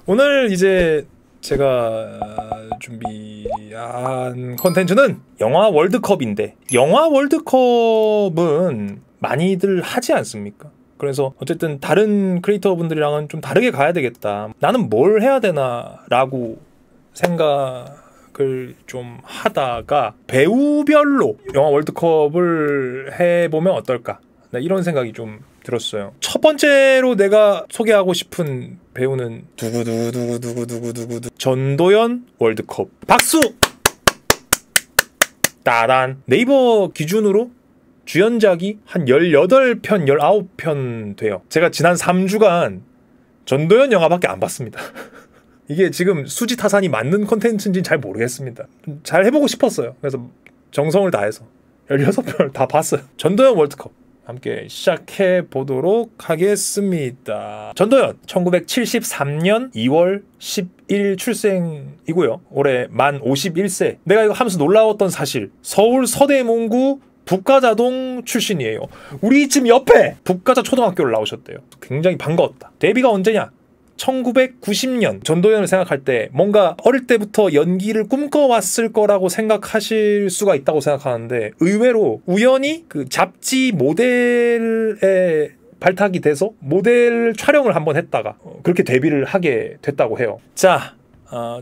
오늘 이제 제가 준비한 컨텐츠는 영화 월드컵인데, 영화 월드컵은 많이들 하지 않습니까? 그래서 어쨌든 다른 크리에이터 분들이랑은 좀 다르게 가야 되겠다, 나는 뭘 해야 되나 라고 생각을 좀 하다가 배우별로 영화 월드컵을 해보면 어떨까, 이런 생각이 좀 들었어요. 첫 번째로 내가 소개하고 싶은 배우는 두구두구두구두구두구 전도연 월드컵. 박수! 따단. 네이버 기준으로 주연작이 한 18편, 19편 돼요. 제가 지난 3주간 전도연 영화밖에 안 봤습니다. 이게 지금 수지타산이 맞는 콘텐츠인지는 잘 모르겠습니다. 잘 해보고 싶었어요. 그래서 정성을 다해서 16편을 다 봤어요. 전도연 월드컵 함께 시작해 보도록 하겠습니다. 전도연 1973년 2월 10일 출생이고요. 올해 만 51세. 내가 이거 하면서 놀라웠던 사실, 서울 서대문구 북가자동 출신이에요. 우리 집 옆에 북가자 초등학교를 나오셨대요. 굉장히 반가웠다. 데뷔가 언제냐? 1990년. 전도연을 생각할 때 뭔가 어릴 때부터 연기를 꿈꿔왔을 거라고 생각하실 수가 있다고 생각하는데, 의외로 우연히 그 잡지 모델에 발탁이 돼서 모델 촬영을 한번 했다가 그렇게 데뷔를 하게 됐다고 해요. 자,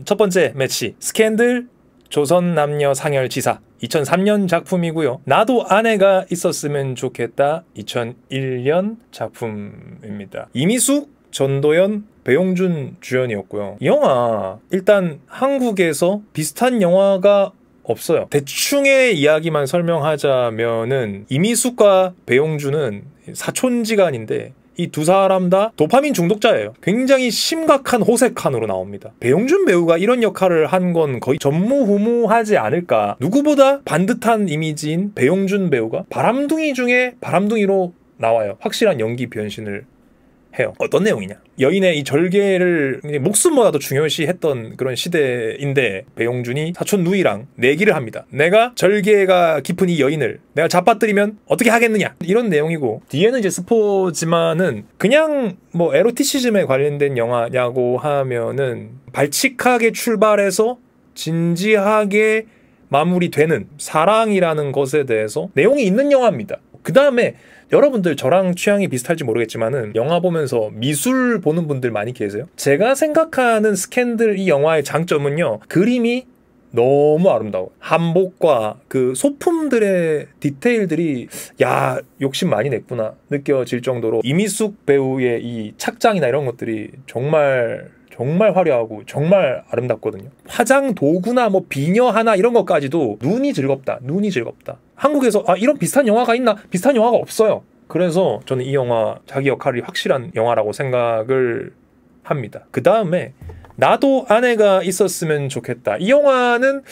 첫 번째 매치, 스캔들 조선 남녀 상열지사 2003년 작품이고요. 나도 아내가 있었으면 좋겠다 2001년 작품입니다. 이미숙, 전도연, 배용준 주연이었고요. 이 영화 일단 한국에서 비슷한 영화가 없어요. 대충의 이야기만 설명하자면은 이미숙과 배용준은 사촌지간인데 이 두 사람 다 도파민 중독자예요. 굉장히 심각한 호색한으로 나옵니다. 배용준 배우가 이런 역할을 한 건 거의 전무후무하지 않을까. 누구보다 반듯한 이미지인 배용준 배우가 바람둥이 중에 바람둥이로 나와요. 확실한 연기 변신을 해요. 어떤 내용이냐? 여인의 이 절개를 목숨보다도 중요시했던 그런 시대인데, 배용준이 사촌 누이랑 내기를 합니다. 내가 절개가 깊은 이 여인을 내가 잡아뜨리면 어떻게 하겠느냐, 이런 내용이고, 뒤에는 이제 스포지만은 그냥 뭐 에로티시즘에 관련된 영화냐고 하면은 발칙하게 출발해서 진지하게 마무리되는 사랑이라는 것에 대해서 내용이 있는 영화입니다. 그 다음에 여러분들 저랑 취향이 비슷할지 모르겠지만은 영화 보면서 미술 보는 분들 많이 계세요. 제가 생각하는 스캔들 이 영화의 장점은요, 그림이 너무 아름다워. 한복과 그 소품들의 디테일들이 야, 욕심 많이 냈구나 느껴질 정도로 이미숙 배우의 이 착장이나 이런 것들이 정말 화려하고 정말 아름답거든요. 화장 도구나 뭐 비녀 하나 이런 것까지도 눈이 즐겁다. 한국에서 이런 비슷한 영화가 있나? 비슷한 영화가 없어요. 그래서 저는 이 영화 자기 역할이 확실한 영화라고 생각을 합니다. 그 다음에 나도 아내가 있었으면 좋겠다. 이 영화는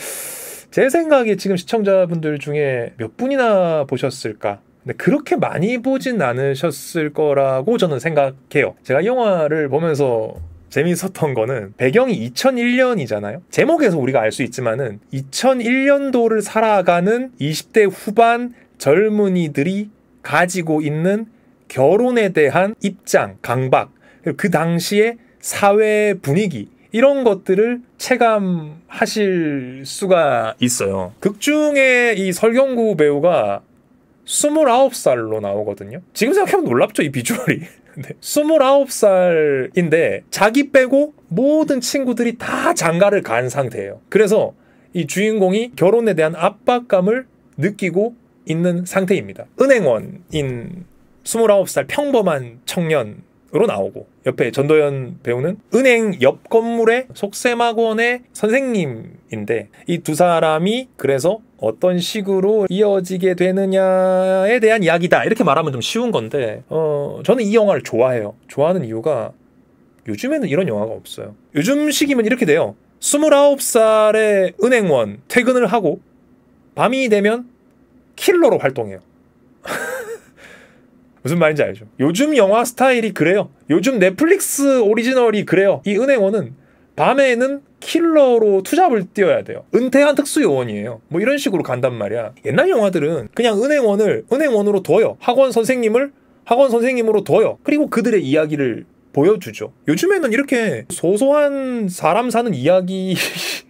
제 생각에 지금 시청자분들 중에 몇 분이나 보셨을까? 근데 그렇게 많이 보진 않으셨을 거라고 저는 생각해요. 제가 이 영화를 보면서 재밌었던 거는 배경이 2001년이잖아요. 제목에서 우리가 알 수 있지만은 2001년도를 살아가는 20대 후반 젊은이들이 가지고 있는 결혼에 대한 입장, 강박, 그 당시의 사회 분위기, 이런 것들을 체감하실 수가 있어요. 극중에 이 설경구 배우가 29살로 나오거든요. 지금 생각해보면 놀랍죠, 이 비주얼이. 29살인데 자기 빼고 모든 친구들이 다 장가를 간 상태예요. 그래서 이 주인공이 결혼에 대한 압박감을 느끼고 있는 상태입니다. 은행원인 29살 평범한 청년으로 나오고, 옆에 전도연 배우는 은행 옆 건물의 속셈학원의 선생님인데, 이 두 사람이 그래서 어떤 식으로 이어지게 되느냐에 대한 이야기다, 이렇게 말하면 좀 쉬운 건데, 저는 이 영화를 좋아해요. 좋아하는 이유가 요즘에는 이런 영화가 없어요. 요즘식이면 이렇게 돼요. 29살의 은행원 퇴근을 하고 밤이 되면 킬러로 활동해요. 무슨 말인지 알죠? 요즘 영화 스타일이 그래요. 요즘 넷플릭스 오리지널이 그래요. 이 은행원은 밤에는 킬러로 투잡을 뛰어야 돼요. 은퇴한 특수요원이에요. 뭐 이런 식으로 간단 말이야. 옛날 영화들은 그냥 은행원을 은행원으로 둬요. 학원 선생님을 학원 선생님으로 둬요. 그리고 그들의 이야기를 보여주죠. 요즘에는 이렇게 소소한 사람 사는 이야기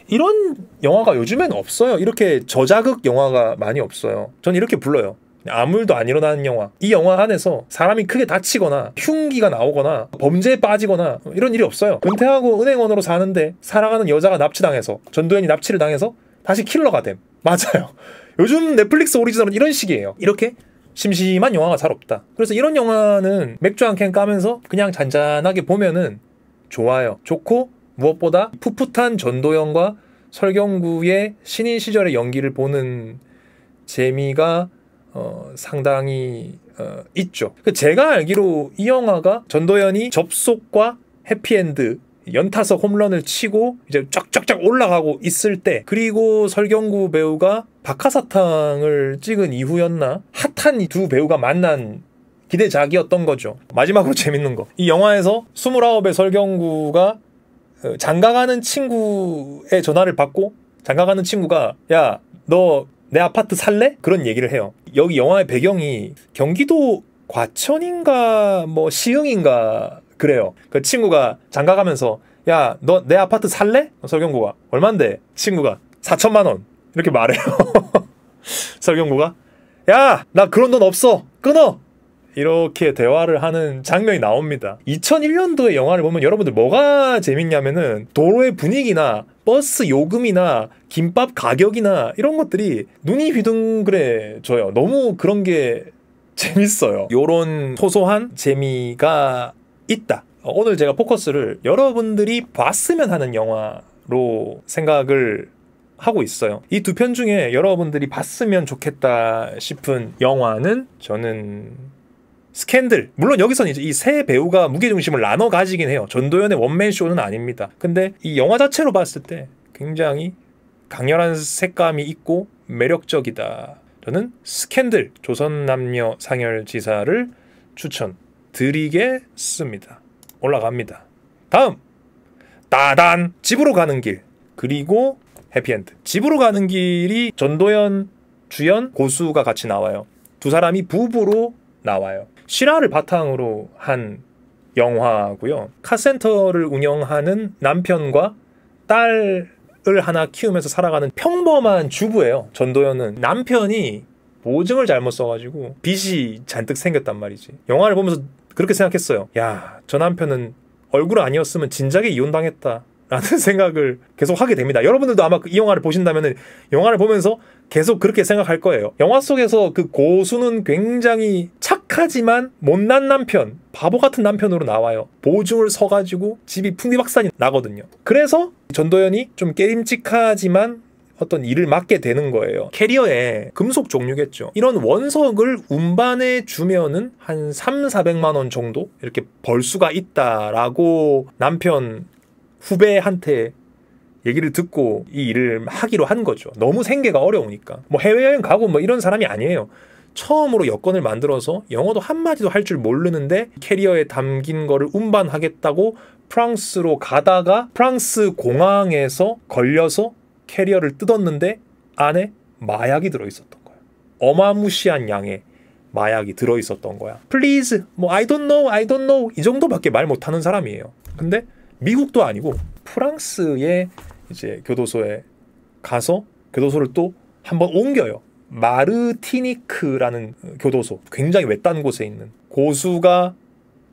이런 영화가 요즘엔 없어요. 이렇게 저자극 영화가 많이 없어요. 전 이렇게 불러요. 아무 일도 안 일어나는 영화. 이 영화 안에서 사람이 크게 다치거나 흉기가 나오거나 범죄에 빠지거나 이런 일이 없어요. 은퇴하고 은행원으로 사는데 사랑하는 여자가 납치당해서, 전도연이 납치를 당해서 다시 킬러가 됨. 맞아요. 요즘 넷플릭스 오리지널은 이런 식이에요. 이렇게 심심한 영화가 잘 없다. 그래서 이런 영화는 맥주 한 캔 까면서 그냥 잔잔하게 보면은 좋아요. 좋고, 무엇보다 풋풋한 전도연과 설경구의 신인 시절의 연기를 보는 재미가 상당히 있죠. 제가 알기로 이 영화가 전도연이 접속과 해피엔드, 연타석 홈런을 치고 이제 쫙쫙쫙 올라가고 있을 때, 그리고 설경구 배우가 박하사탕을 찍은 이후였나, 핫한 이 두 배우가 만난 기대작이었던 거죠. 마지막으로 재밌는 거, 이 영화에서 29의 설경구가 장가가는 친구의 전화를 받고, 장가가는 친구가 야, 너 내 아파트 살래? 그런 얘기를 해요. 여기 영화의 배경이 경기도 과천인가 뭐 시흥인가 그래요. 그 친구가 장가가면서 야, 너 내 아파트 살래? 설경구가 얼만데? 친구가 4천만 원 이렇게 말해요. 설경구가 야, 나 그런 돈 없어, 끊어! 이렇게 대화를 하는 장면이 나옵니다. 2001년도의 영화를 보면 여러분들 뭐가 재밌냐면은 도로의 분위기나 버스 요금이나 김밥 가격이나 이런 것들이 눈이 휘둥그레져요. 너무 그런 게 재밌어요. 요런 소소한 재미가 있다. 오늘 제가 포커스를 여러분들이 봤으면 하는 영화로 생각을 하고 있어요. 이 두 편 중에 여러분들이 봤으면 좋겠다 싶은 영화는 저는 스캔들. 물론 여기서는 이제 이 세 배우가 무게중심을 나눠 가지긴 해요. 전도연의 원맨쇼는 아닙니다. 근데 이 영화 자체로 봤을 때 굉장히 강렬한 색감이 있고 매력적이다. 저는 스캔들, 조선남녀 상열지사를 추천드리겠습니다. 올라갑니다. 다음! 따단! 집으로 가는 길. 그리고 해피엔드. 집으로 가는 길이 전도연 주연 고수가 같이 나와요. 두 사람이 부부로 나와요. 실화를 바탕으로 한 영화고요. 카센터를 운영하는 남편과 딸을 하나 키우면서 살아가는 평범한 주부예요. 전도연은 남편이 보증을 잘못 써가지고 빚이 잔뜩 생겼단 말이지. 영화를 보면서 그렇게 생각했어요. 야, 저 남편은 얼굴 아니었으면 진작에 이혼당했다 라는 생각을 계속 하게 됩니다. 여러분들도 아마 이 영화를 보신다면 영화를 보면서 계속 그렇게 생각할 거예요. 영화 속에서 그 고수는 굉장히 착하지만 못난 남편, 바보 같은 남편으로 나와요. 보증을 서가지고 집이 풍비박산이 나거든요. 그래서 전도연이 좀 깨림직하지만 어떤 일을 맡게 되는 거예요. 캐리어에 금속 종류겠죠. 이런 원석을 운반해 주면은 한 300~400만 원 정도 이렇게 벌 수가 있다라고 남편 후배한테 얘기를 듣고 이 일을 하기로 한 거죠. 너무 생계가 어려우니까. 뭐 해외여행 가고 뭐 이런 사람이 아니에요. 처음으로 여권을 만들어서 영어도 한마디도 할 줄 모르는데 캐리어에 담긴 거를 운반하겠다고 프랑스로 가다가 프랑스 공항에서 걸려서 캐리어를 뜯었는데 안에 마약이 들어있었던 거야. 어마무시한 양의 마약이 들어있었던 거야. Please, 뭐 I don't know, I don't know 이 정도밖에 말 못하는 사람이에요. 근데 미국도 아니고 프랑스의 이제 교도소에 가서 교도소를 또 한번 옮겨요. 마르티니크라는 교도소, 굉장히 외딴 곳에 있는. 고수가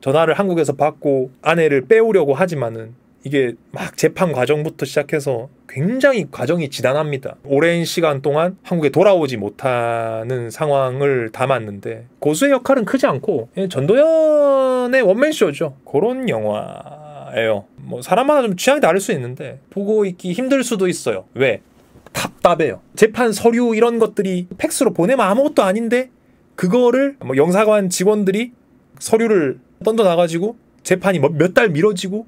전화를 한국에서 받고 아내를 빼오려고 하지만은 이게 막 재판 과정부터 시작해서 굉장히 과정이 지난합니다. 오랜 시간 동안 한국에 돌아오지 못하는 상황을 담았는데 고수의 역할은 크지 않고 전도연의 원맨쇼죠. 그런 영화예요. 뭐 사람마다 좀 취향이 다를 수 있는데 보고 있기 힘들 수도 있어요. 왜? 답답해요. 재판 서류 이런 것들이 팩스로 보내면 아무것도 아닌데 그거를 뭐 영사관 직원들이 서류를 던져놔가지고 재판이 몇 달 미뤄지고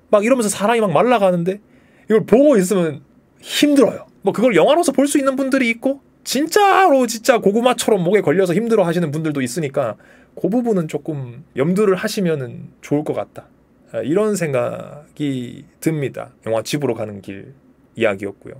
막 이러면서 사람이 막 말라가는데 이걸 보고 있으면 힘들어요. 뭐 그걸 영화로서 볼 수 있는 분들이 있고 진짜로 진짜 고구마처럼 목에 걸려서 힘들어 하시는 분들도 있으니까 그 부분은 조금 염두를 하시면은 좋을 것 같다. 이런 생각이 듭니다. 영화 집으로 가는 길 이야기였고요.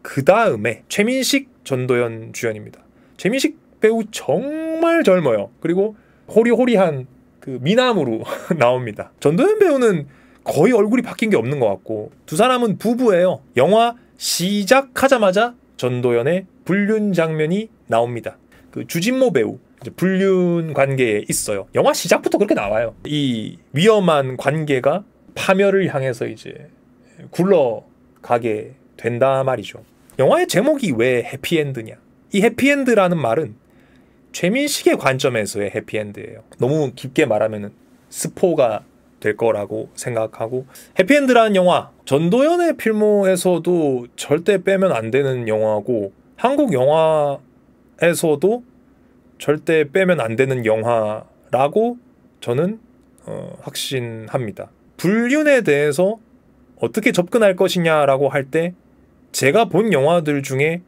그 다음에 최민식, 전도연 주연입니다. 최민식 배우 정말 젊어요. 그리고 호리호리한 그 미남으로 나옵니다. 전도연 배우는 거의 얼굴이 바뀐 게 없는 것 같고 두 사람은 부부예요. 영화 시작하자마자 전도연의 불륜 장면이 나옵니다. 그 주진모 배우 불륜 관계에 있어요. 영화 시작부터 그렇게 나와요. 이 위험한 관계가 파멸을 향해서 이제 굴러가게 된다 말이죠. 영화의 제목이 왜 해피엔드냐? 이 해피엔드라는 말은 최민식의 관점에서의 해피엔드예요. 너무 깊게 말하면 스포가 될 거라고 생각하고, 해피엔드라는 영화 전도연의 필모에서도 절대 빼면 안 되는 영화고 한국 영화에서도 절대 빼면 안 되는 영화라고 저는 확신합니다. 불륜에 대해서 어떻게 접근할 것이냐라고 할 때 제가 본 영화들 중에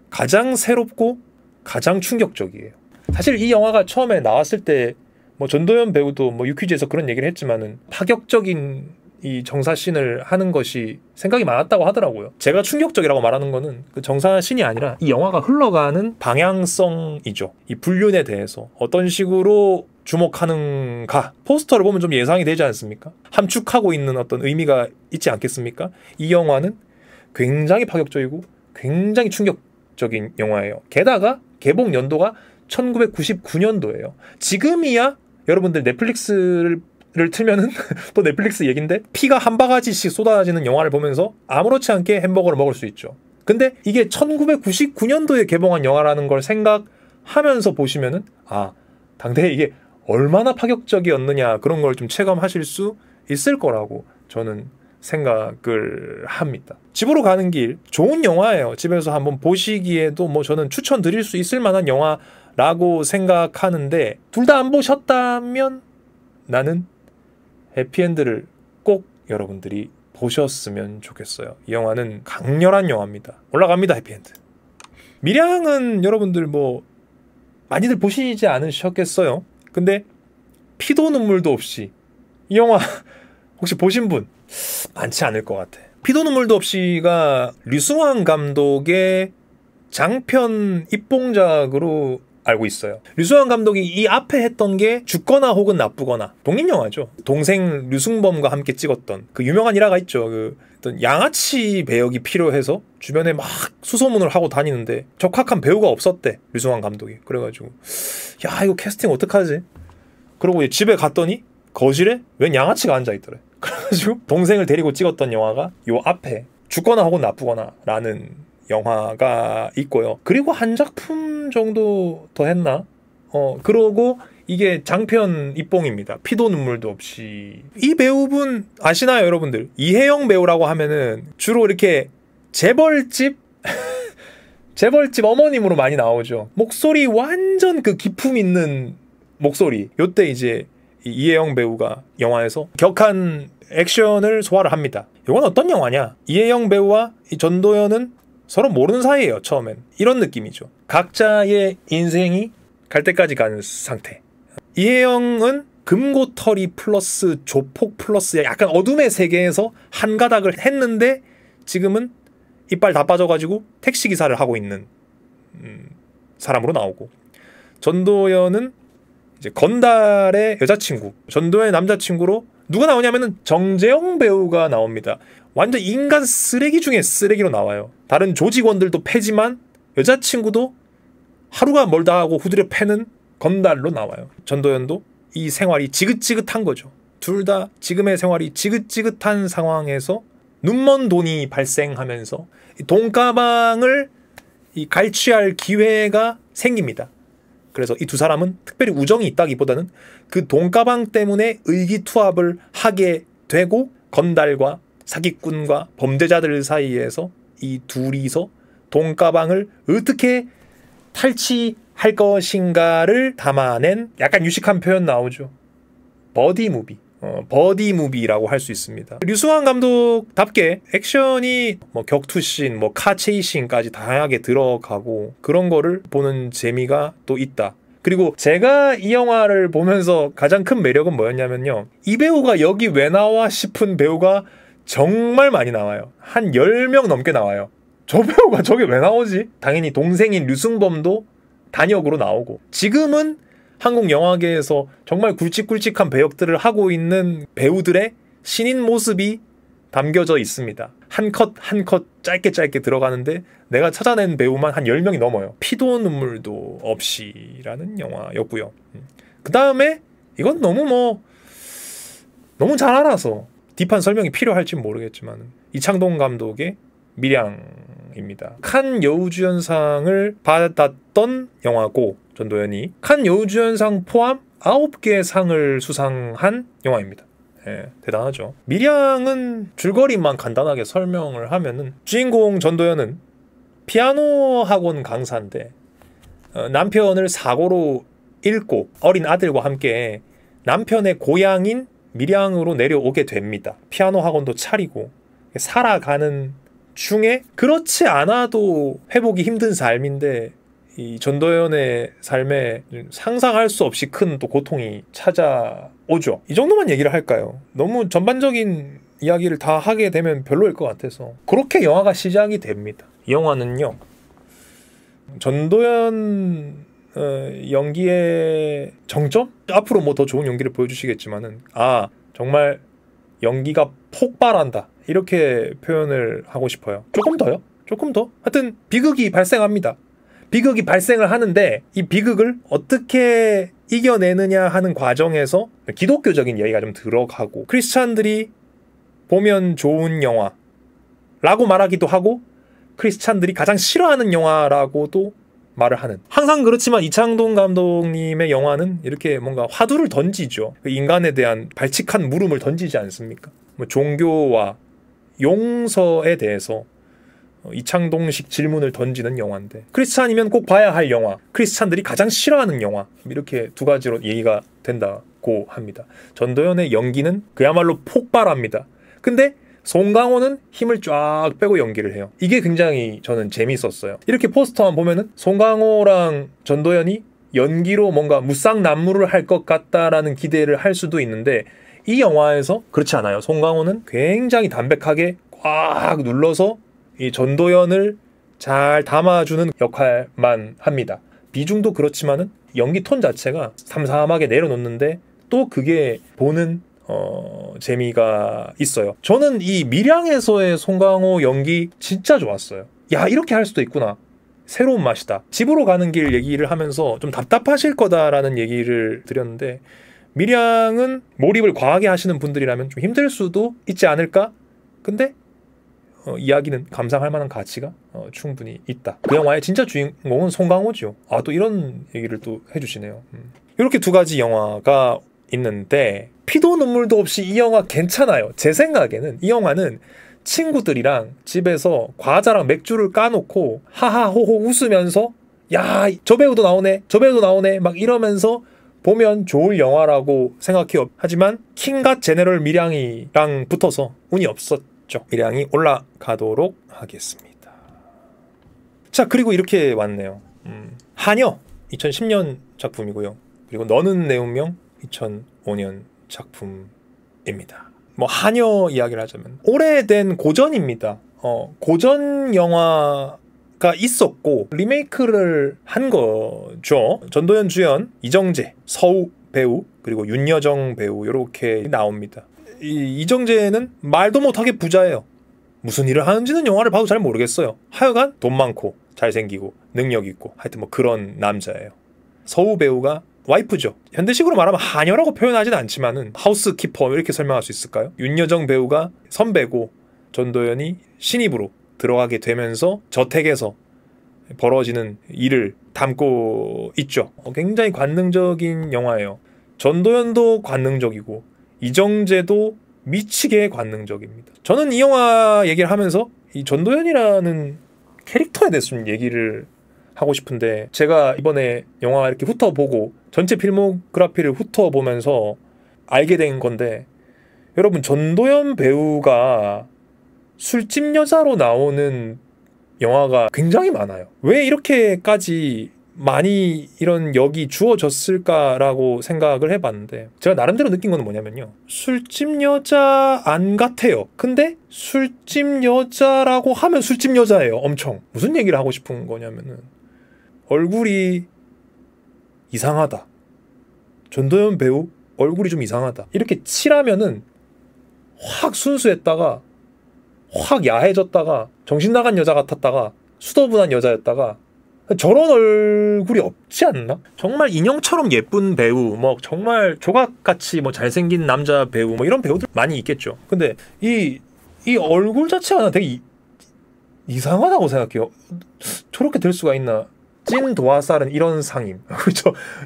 가장 새롭고 가장 충격적이에요. 사실 이 영화가 처음에 나왔을 때 뭐 전도연 배우도 뭐 유퀴즈에서 그런 얘기를 했지만은 파격적인 이 정사신을 하는 것이 생각이 많았다고 하더라고요. 제가 충격적이라고 말하는 거는 그 정사신이 아니라 이 영화가 흘러가는 방향성이죠. 이 불륜에 대해서 어떤 식으로 주목하는가. 포스터를 보면 좀 예상이 되지 않습니까? 함축하고 있는 어떤 의미가 있지 않겠습니까? 이 영화는 굉장히 파격적이고 굉장히 충격적인 영화예요. 게다가 개봉 연도가 1999년도예요. 지금이야 여러분들 넷플릭스를 틀면은 또 넷플릭스 얘긴데 피가 한 바가지씩 쏟아지는 영화를 보면서 아무렇지 않게 햄버거를 먹을 수 있죠. 근데 이게 1999년도에 개봉한 영화라는 걸 생각하면서 보시면은 아, 당대에 이게 얼마나 파격적이었느냐 그런 걸 좀 체감하실 수 있을 거라고 저는 생각을 합니다. 집으로 가는 길 좋은 영화예요. 집에서 한번 보시기에도 뭐 저는 추천드릴 수 있을 만한 영화라고 생각하는데 둘 다 안 보셨다면 나는 해피엔드를 꼭 여러분들이 보셨으면 좋겠어요. 이 영화는 강렬한 영화입니다. 올라갑니다. 해피엔드. 밀양은 여러분들 뭐 많이들 보시지 않으셨겠어요. 근데 피도 눈물도 없이 이 영화 혹시 보신 분 많지 않을 것 같아. 피도 눈물도 없이가 류승환 감독의 장편 입봉작으로 알고 있어요. 류승환 감독이 이 앞에 했던 게 죽거나 혹은 나쁘거나 독립영화죠. 동생 류승범과 함께 찍었던 그 유명한 일화가 있죠. 그 어떤 양아치 배역이 필요해서 주변에 막 수소문을 하고 다니는데 적합한 배우가 없었대. 류승환 감독이. 그래가지고 야 이거 캐스팅 어떡하지? 그러고 집에 갔더니 거실에 웬 양아치가 앉아있더래. 그래가지고 동생을 데리고 찍었던 영화가 요 앞에 죽거나 혹은 나쁘거나 라는 영화가 있고요. 그리고 한 작품 정도 더 했나? 그러고 이게 장편 입봉입니다. 피도 눈물도 없이. 이 배우분 아시나요, 여러분들? 이혜영 배우라고 하면은 주로 이렇게 재벌집 재벌집 어머님으로 많이 나오죠. 목소리 완전 그 기품 있는 목소리. 요때 이제 이혜영 배우가 영화에서 격한 액션을 소화를 합니다. 이건 어떤 영화냐? 이혜영 배우와 이 전도연은 서로 모르는 사이예요. 처음엔 이런 느낌이죠. 각자의 인생이 갈 때까지 가는 상태. 이혜영은 금고털이 플러스 조폭 플러스 약간 어둠의 세계에서 한 가닥을 했는데 지금은 이빨 다 빠져가지고 택시기사를 하고 있는 사람으로 나오고, 전도연은 이제 건달의 여자친구, 전도연의 남자친구로 누가 나오냐면은 정재영 배우가 나옵니다. 완전 인간 쓰레기 중에 쓰레기로 나와요. 다른 조직원들도 패지만 여자친구도 하루가 멀다 하고 후드려 패는 건달로 나와요. 전도연도 이 생활이 지긋지긋한 거죠. 둘 다 지금의 생활이 지긋지긋한 상황에서 눈먼 돈이 발생하면서 돈가방을 갈취할 기회가 생깁니다. 그래서 이 두 사람은 특별히 우정이 있다기보다는 그 돈가방 때문에 의기투합을 하게 되고, 건달과 사기꾼과 범죄자들 사이에서 이 둘이서 돈가방을 어떻게 탈취할 것인가를 담아낸 약간 유식한 표현 나오죠. 버디무비. 버디무비라고 할 수 있습니다. 류승환 감독답게 액션이 뭐 격투씬, 뭐 카체이씬까지 다양하게 들어가고 그런 거를 보는 재미가 또 있다. 그리고 제가 이 영화를 보면서 가장 큰 매력은 뭐였냐면요. 이 배우가 여기 왜 나와 싶은 배우가 정말 많이 나와요. 한 10명 넘게 나와요. 저 배우가 저게 왜 나오지? 당연히 동생인 류승범도 단역으로 나오고, 지금은 한국 영화계에서 정말 굵직굵직한 배역들을 하고 있는 배우들의 신인 모습이 담겨져 있습니다. 한 컷 한 컷 짧게 들어가는데 내가 찾아낸 배우만 한 10명이 넘어요. 피도 눈물도 없이라는 영화였고요. 그 다음에 이건 너무 잘 알아서 딥한 설명이 필요할지 모르겠지만 이창동 감독의 밀양입니다. 칸 여우주연상을 받았던 영화고 전도연이 칸 여우주연상 포함 9개의 상을 수상한 영화입니다. 예, 대단하죠. 밀양은 줄거리만 간단하게 설명을 하면은 주인공 전도연은 피아노 학원 강사인데 남편을 사고로 잃고 어린 아들과 함께 남편의 고향인 밀양으로 내려오게 됩니다. 피아노 학원도 차리고 살아가는 중에 그렇지 않아도 회복이 힘든 삶인데 이 전도연의 삶에 상상할 수 없이 큰 또 고통이 찾아오죠. 이 정도만 얘기를 할까요? 너무 전반적인 이야기를 다 하게 되면 별로일 것 같아서 그렇게 영화가 시작이 됩니다. 이 영화는요, 전도연 연기의 정점? 앞으로 뭐 더 좋은 연기를 보여주시겠지만은 정말 연기가 폭발한다 이렇게 표현을 하고 싶어요. 조금 더요? 조금 더? 하여튼 비극이 발생합니다. 비극이 발생을 하는데 이 비극을 어떻게 이겨내느냐 하는 과정에서 기독교적인 이야기가 좀 들어가고 크리스찬들이 보면 좋은 영화라고 말하기도 하고 크리스찬들이 가장 싫어하는 영화라고도 말을 하는, 항상 그렇지만 이창동 감독님의 영화는 이렇게 뭔가 화두를 던지죠. 인간에 대한 발칙한 물음을 던지지 않습니까? 뭐 종교와 용서에 대해서 이창동식 질문을 던지는 영화인데, 크리스찬이면 꼭 봐야 할 영화, 크리스찬들이 가장 싫어하는 영화, 이렇게 두 가지로 얘기가 된다고 합니다. 전도연의 연기는 그야말로 폭발합니다. 근데 송강호는 힘을 쫙 빼고 연기를 해요. 이게 굉장히 저는 재밌었어요. 이렇게 포스터만 보면은 송강호랑 전도연이 연기로 뭔가 무쌍난무를 할 것 같다라는 기대를 할 수도 있는데 이 영화에서 그렇지 않아요. 송강호는 굉장히 담백하게 꽉 눌러서 이 전도연을 잘 담아주는 역할만 합니다. 비중도 그렇지만은 연기 톤 자체가 삼삼하게 내려놓는데 또 그게 보는 재미가 있어요. 저는 이 밀양에서의 송강호 연기 진짜 좋았어요. 야, 이렇게 할 수도 있구나. 새로운 맛이다. 집으로 가는 길 얘기를 하면서 좀 답답하실 거다라는 얘기를 드렸는데 밀양은 몰입을 과하게 하시는 분들이라면 좀 힘들 수도 있지 않을까? 근데 이야기는 감상할 만한 가치가 충분히 있다. 그 영화의 진짜 주인공은 송강호죠. 또 이런 얘기를 또 해주시네요. 이렇게 두 가지 영화가 있는데 피도 눈물도 없이 이 영화 괜찮아요. 제 생각에는 이 영화는 친구들이랑 집에서 과자랑 맥주를 까놓고 하하호호 웃으면서 야, 저 배우도 나오네, 저 배우도 나오네 막 이러면서 보면 좋을 영화라고 생각해요. 하지만 킹갓 제네럴 밀양이랑 붙어서 운이 없었죠. 밀양이 올라가도록 하겠습니다. 자, 그리고 이렇게 왔네요. 하녀 2010년 작품이고요. 그리고 너는 내 운명 2005년 작품입니다. 뭐 하녀 이야기를 하자면 오래된 고전입니다. 고전 영화가 있었고 리메이크를 한 거죠. 전도연 주연, 이정재, 서우 배우, 그리고 윤여정 배우 이렇게 나옵니다. 이정재는 말도 못하게 부자예요. 무슨 일을 하는지는 영화를 봐도 잘 모르겠어요. 하여간 돈 많고 잘생기고 능력 있고 하여튼 뭐 그런 남자예요. 서우 배우가 와이프죠. 현대식으로 말하면 하녀라고 표현하진 않지만은 하우스키퍼 이렇게 설명할 수 있을까요? 윤여정 배우가 선배고 전도연이 신입으로 들어가게 되면서 저택에서 벌어지는 일을 담고 있죠. 굉장히 관능적인 영화예요. 전도연도 관능적이고 이정재도 미치게 관능적입니다. 저는 이 영화 얘기를 하면서 이 전도연이라는 캐릭터에 대해서 좀 얘기를 하고 싶은데, 제가 이번에 영화 이렇게 훑어보고 전체 필모그래피를 훑어보면서 알게 된 건데, 여러분 전도연 배우가 술집 여자로 나오는 영화가 굉장히 많아요. 왜 이렇게까지 많이 이런 역이 주어졌을까라고 생각을 해봤는데, 제가 나름대로 느낀 건 뭐냐면요, 술집 여자 안 같아요. 근데 술집 여자라고 하면 술집 여자예요. 엄청. 무슨 얘기를 하고 싶은 거냐면은 얼굴이 이상하다, 전도연 배우 얼굴이 좀 이상하다. 이렇게 칠하면은 확 순수했다가 확 야해졌다가 정신 나간 여자 같았다가 수더분한 여자였다가 저런 얼굴이 없지 않나? 정말 인형처럼 예쁜 배우, 뭐 정말 조각같이 뭐 잘생긴 남자 배우, 뭐 이런 배우들 많이 있겠죠. 근데 이 얼굴 자체가 되게 이상하다고 생각해요. 저렇게 될 수가 있나? 찐 도화살은 이런 상임.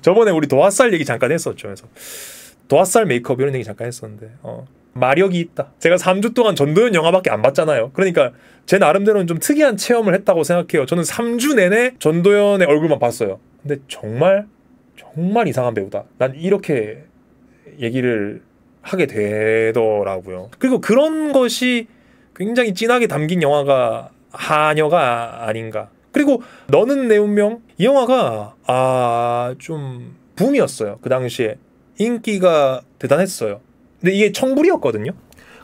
저번에 우리 도화살 얘기 잠깐 했었죠. 그래서 도화살 메이크업 이런 얘기 잠깐 했었는데 마력이 있다. 제가 3주 동안 전도연 영화밖에 안 봤잖아요. 그러니까 제 나름대로는 좀 특이한 체험을 했다고 생각해요. 저는 3주 내내 전도연의 얼굴만 봤어요. 근데 정말 이상한 배우다. 난 이렇게 얘기를 하게 되더라고요. 그리고 그런 것이 굉장히 진하게 담긴 영화가 하녀가 아닌가. 그리고 너는 내 운명, 이 영화가 좀 붐이었어요. 그 당시에 인기가 대단했어요. 근데 이게 청불이었거든요.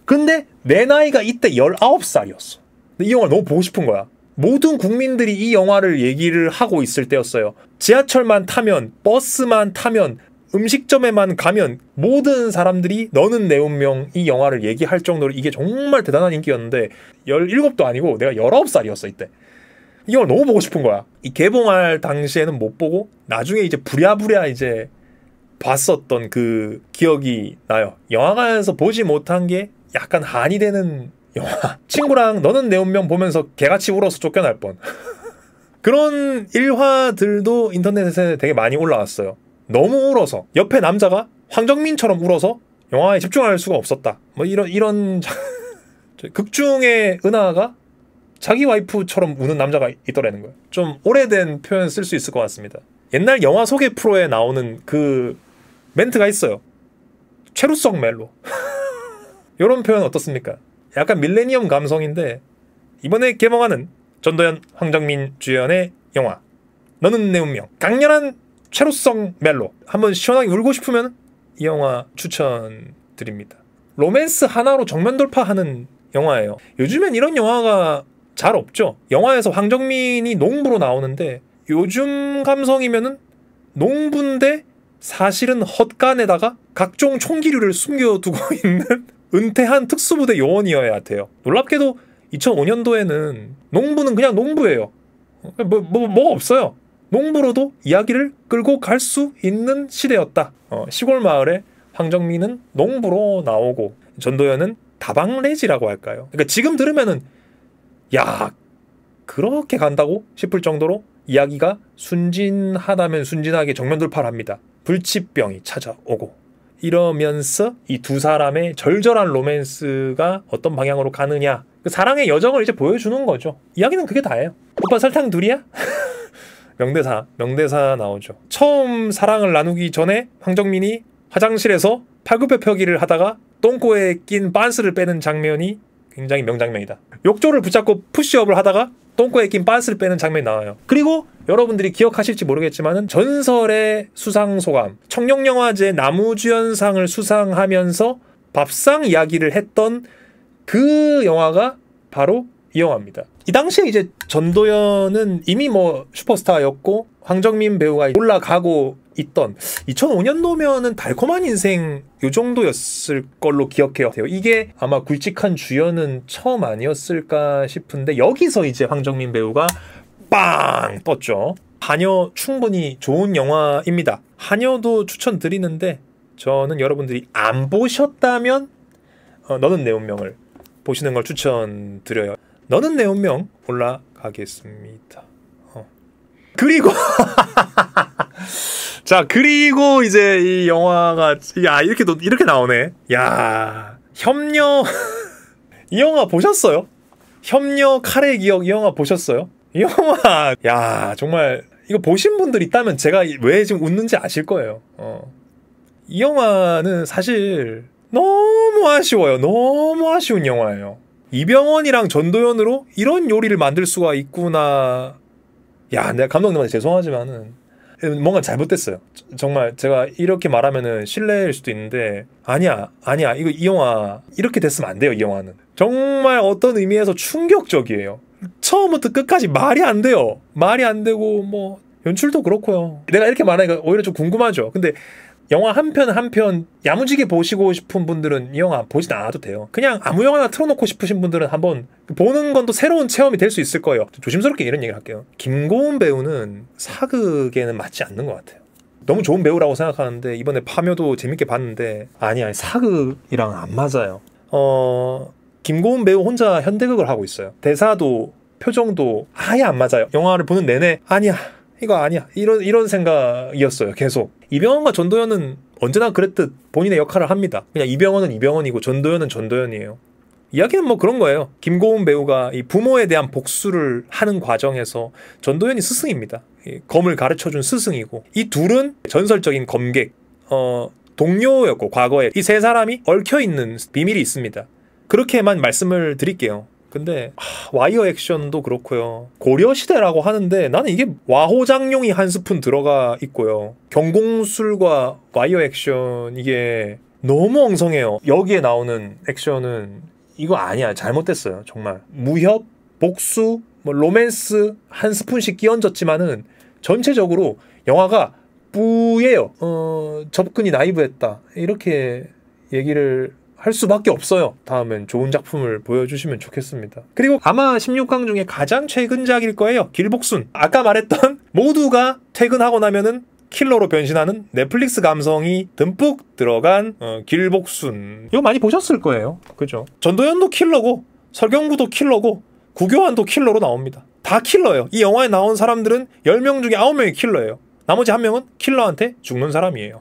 근데 내 나이가 이때 19살이었어. 근데 이 영화 너무 보고 싶은 거야. 모든 국민들이 이 영화를 얘기를 하고 있을 때였어요. 지하철만 타면, 버스만 타면, 음식점에만 가면 모든 사람들이 너는 내 운명 이 영화를 얘기할 정도로 이게 정말 대단한 인기였는데 17도 아니고 내가 19살이었어 이때. 이 영화를 너무 보고 싶은 거야. 이 개봉할 당시에는 못 보고 나중에 이제 부랴부랴 이제 봤었던 그 기억이 나요. 영화관에서 보지 못한 게 약간 한이 되는 영화. 친구랑 너는 내 운명 보면서 개같이 울어서 쫓겨날 뻔. 그런 일화들도 인터넷에 되게 많이 올라왔어요. 너무 울어서 옆에 남자가 황정민처럼 울어서 영화에 집중할 수가 없었다. 뭐 이런 극중의 은하가 자기 와이프처럼 우는 남자가 있더라는 거예요. 좀 오래된 표현 쓸 수 있을 것 같습니다. 옛날 영화 소개 프로에 나오는 그 멘트가 있어요. 최루성 멜로. 이런 표현 어떻습니까? 약간 밀레니엄 감성인데 이번에 개봉하는 전도연, 황정민 주연의 영화 너는 내 운명, 강렬한 최루성 멜로. 한번 시원하게 울고 싶으면 이 영화 추천드립니다. 로맨스 하나로 정면 돌파하는 영화예요. 요즘엔 이런 영화가 잘 없죠. 영화에서 황정민이 농부로 나오는데 요즘 감성이면은 농부인데 사실은 헛간에다가 각종 총기류를 숨겨두고 있는 은퇴한 특수부대 요원이어야 돼요. 놀랍게도 2005년도에는 농부는 그냥 농부예요. 뭐가 없어요. 농부로도 이야기를 끌고 갈 수 있는 시대였다. 시골 마을에 황정민은 농부로 나오고 전도연은 다방레지라고 할까요? 그러니까 지금 들으면은 야 그렇게 간다고 싶을 정도로 이야기가 순진하다면 순진하게 정면 돌파를 합니다. 불치병이 찾아오고 이러면서 이 두 사람의 절절한 로맨스가 어떤 방향으로 가느냐, 그 사랑의 여정을 이제 보여주는 거죠. 이야기는 그게 다예요. 오빠 설탕 둘이야? 명대사 나오죠. 처음 사랑을 나누기 전에 황정민이 화장실에서 팔굽혀펴기를 하다가 똥꼬에 낀 빤스를 빼는 장면이 굉장히 명장면이다. 욕조를 붙잡고 푸시업을 하다가 똥꼬에 낀 빤스를 빼는 장면이 나와요. 그리고 여러분들이 기억하실지 모르겠지만은 전설의 수상소감, 청룡영화제 나무주연상을 수상하면서 밥상 이야기를 했던 그 영화가 바로 이 영화입니다. 이 당시에 이제 전도연은 이미 뭐 슈퍼스타였고 황정민 배우가 올라가고 있던 2005년도면은 달콤한 인생 요 정도였을 걸로 기억해요. 이게 아마 굵직한 주연은 처음 아니었을까 싶은데 여기서 이제 황정민 배우가 빵 떴죠. 하녀 충분히 좋은 영화입니다. 하녀도 추천드리는데 저는 여러분들이 안 보셨다면 너는 내 운명을 보시는 걸 추천드려요. 너는 내 운명 올라가겠습니다. 그리고 자, 그리고 이제 이 영화가 이렇게 나오네. 야, 협녀 이 영화 보셨어요? 협녀 칼의 기억 이 영화 보셨어요? 이 영화 야, 정말 이거 보신 분들 있다면 제가 왜 지금 웃는지 아실 거예요. 이 영화는 사실 너무 아쉬워요. 너무 아쉬운 영화예요. 이병헌이랑 전도연으로 이런 요리를 만들 수가 있구나. 야, 내가 감독님한테 죄송하지만은 뭔가 잘못됐어요. 정말 제가 이렇게 말하면은 실례일 수도 있는데 아니야 이거 이 영화 이렇게 됐으면 안 돼요. 이 영화는 정말 어떤 의미에서 충격적이에요. 처음부터 끝까지 말이 안 돼요. 말이 안 되고 뭐 연출도 그렇고요. 내가 이렇게 말하니까 오히려 좀 궁금하죠. 근데 영화 한 편 한 편 야무지게 보시고 싶은 분들은 이 영화 보진 않아도 돼요. 그냥 아무 영화나 틀어놓고 싶으신 분들은 한번 보는 건 또 새로운 체험이 될 수 있을 거예요. 조심스럽게 이런 얘기를 할게요. 김고은 배우는 사극에는 맞지 않는 것 같아요. 너무 좋은 배우라고 생각하는데 이번에 파묘도 재밌게 봤는데 아니야, 사극이랑 안 맞아요. 김고은 배우 혼자 현대극을 하고 있어요. 대사도 표정도 아예 안 맞아요. 영화를 보는 내내 아니야, 이거 아니야, 이런 생각이었어요. 계속. 이병헌과 전도연은 언제나 그랬듯 본인의 역할을 합니다. 그냥 이병헌은 이병헌이고 전도연은 전도연이에요. 이야기는 뭐 그런 거예요. 김고은 배우가 이 부모에 대한 복수를 하는 과정에서 전도연이 스승입니다. 검을 가르쳐준 스승이고, 이 둘은 전설적인 검객, 동료였고, 과거에 이 세 사람이 얽혀있는 비밀이 있습니다. 그렇게만 말씀을 드릴게요. 근데 와이어 액션도 그렇고요. 고려시대라고 하는데 나는 이게 와호장룡이 한 스푼 들어가 있고요. 경공술과 와이어 액션 이게 너무 엉성해요. 여기에 나오는 액션은 이거 아니야. 잘못됐어요. 정말. 무협, 복수, 뭐 로맨스 한 스푼씩 끼얹었지만은 전체적으로 영화가 뿌예요. 접근이 나이브했다. 이렇게 얘기를 할 수밖에 없어요. 다음엔 좋은 작품을 보여주시면 좋겠습니다. 그리고 아마 16강 중에 가장 최근작일 거예요. 길복순. 아까 말했던 모두가 퇴근하고 나면은 킬러로 변신하는 넷플릭스 감성이 듬뿍 들어간 길복순. 이거 많이 보셨을 거예요. 그죠? 전도연도 킬러고 설경구도 킬러고 구교환도 킬러로 나옵니다. 다 킬러예요. 이 영화에 나온 사람들은 10명 중에 9명이 킬러예요. 나머지 1명은 킬러한테 죽는 사람이에요.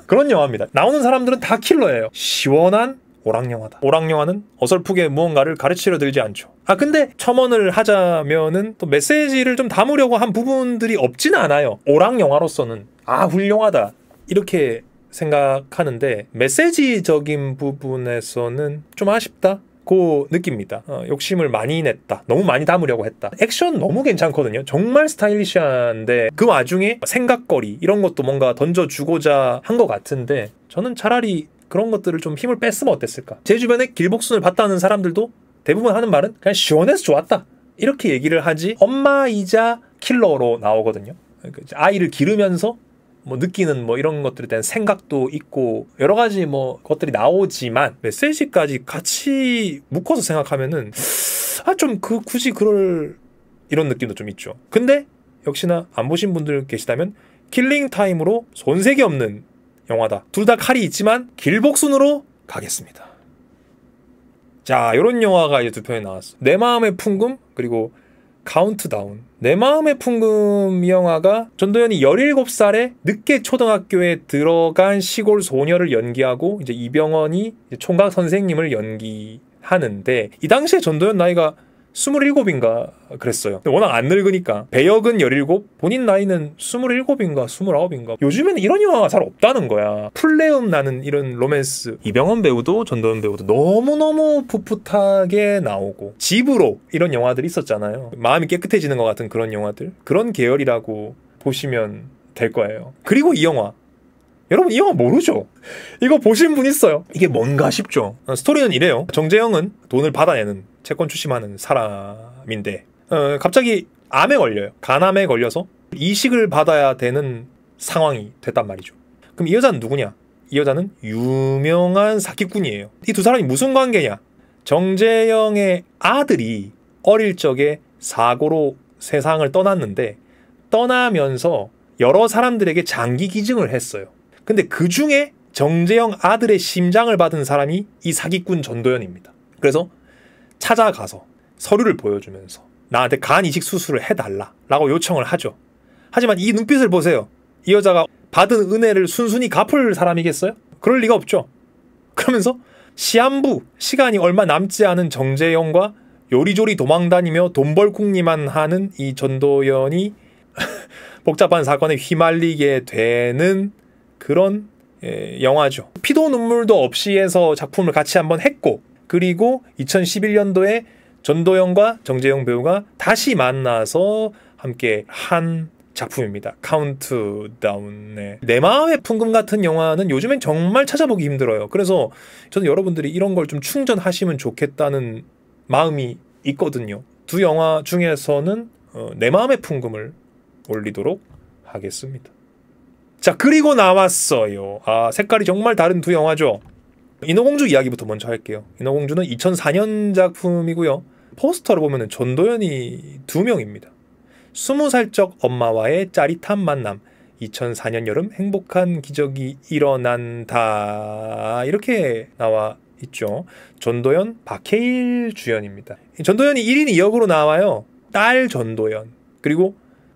그런 영화입니다. 나오는 사람들은 다 킬러예요. 시원한 오락영화다. 오락영화는 어설프게 무언가를 가르치려 들지 않죠. 근데 첨언을 하자면은 또 메시지를 좀 담으려고 한 부분들이 없지는 않아요. 오락영화로서는 훌륭하다 이렇게 생각하는데 메시지적인 부분에서는 좀 아쉽다 고 느낍니다. 욕심을 많이 냈다. 너무 많이 담으려고 했다. 액션 너무 괜찮거든요. 정말 스타일리시한데 그 와중에 생각거리 이런 것도 뭔가 던져주고자 한 것 같은데 저는 차라리 그런 것들을 좀 힘을 뺐으면 어땠을까. 제 주변에 길복순을 봤다는 사람들도 대부분 하는 말은 그냥 시원해서 좋았다 이렇게 얘기를 하지, 엄마이자 킬러로 나오거든요. 아이를 기르면서 뭐 느끼는 뭐 이런 것들에 대한 생각도 있고 여러 가지 뭐 것들이 나오지만 메시지까지 같이 묶어서 생각하면은 좀 굳이 그럴 이런 느낌도 좀 있죠. 근데 역시나 안 보신 분들 계시다면 킬링 타임으로 손색이 없는 영화다. 둘 다 칼이 있지만 길복순으로 가겠습니다. 자, 요런 영화가 이제 두 편이 나왔어. 내 마음의 풍금 그리고 카운트다운. 내 마음의 풍금 이 영화가 전도연이 17살에 늦게 초등학교에 들어간 시골 소녀를 연기하고 이제 이병헌이 이제 총각 선생님을 연기하는데 이 당시에 전도연 나이가 27인가 그랬어요. 워낙 안 늙으니까. 배역은 17, 본인 나이는 27인가 29인가. 요즘에는 이런 영화가 잘 없다는 거야. 풀내음 나는 이런 로맨스. 이병헌 배우도 전도연 배우도 너무너무 풋풋하게 나오고 집으로 이런 영화들이 있었잖아요. 마음이 깨끗해지는 것 같은 그런 영화들. 그런 계열이라고 보시면 될 거예요. 그리고 이 영화, 여러분 이 영화 모르죠? 이거 보신 분 있어요? 이게 뭔가 싶죠? 스토리는 이래요. 정재영은 돈을 받아내는 채권 추심하는 사람인데 갑자기 암에 걸려요. 간암에 걸려서 이식을 받아야 되는 상황이 됐단 말이죠. 그럼 이 여자는 누구냐? 이 여자는 유명한 사기꾼이에요. 이 두 사람이 무슨 관계냐? 정재영의 아들이 어릴 적에 사고로 세상을 떠났는데 떠나면서 여러 사람들에게 장기 기증을 했어요. 근데 그 중에 정재영 아들의 심장을 받은 사람이 이 사기꾼 전도연입니다. 그래서 찾아가서 서류를 보여주면서 나한테 간 이식 수술을 해달라 라고 요청을 하죠. 하지만 이 눈빛을 보세요. 이 여자가 받은 은혜를 순순히 갚을 사람이겠어요? 그럴 리가 없죠. 그러면서 시한부, 시간이 얼마 남지 않은 정재영과 요리조리 도망다니며 돈벌궁리만 하는 이 전도연이 복잡한 사건에 휘말리게 되는 그런 영화죠. 피도 눈물도 없이 해서 작품을 같이 한번 했고, 그리고 2011년도에 전도연과 정재영 배우가 다시 만나서 함께 한 작품입니다. 카운트다운의 내 마음의 풍금 같은 영화는 요즘엔 정말 찾아보기 힘들어요. 그래서 저는 여러분들이 이런 걸 좀 충전하시면 좋겠다는 마음이 있거든요. 두 영화 중에서는 내 마음의 풍금을 올리도록 하겠습니다. 자, 그리고 나왔어요. 아, 색깔이 정말 다른 두 영화죠. 인어공주 이야기부터 먼저 할게요. 인어공주는 2004년 작품이고요. 포스터를 보면 전도연이 2명입니다. 20살적 엄마와의 짜릿한 만남, 2004년 여름 행복한 기적이 일어난다, 이렇게 나와 있죠. 전도연, 박해일 주연입니다. 전도연이 1인 2역으로 나와요. 딸 전도연, 그리고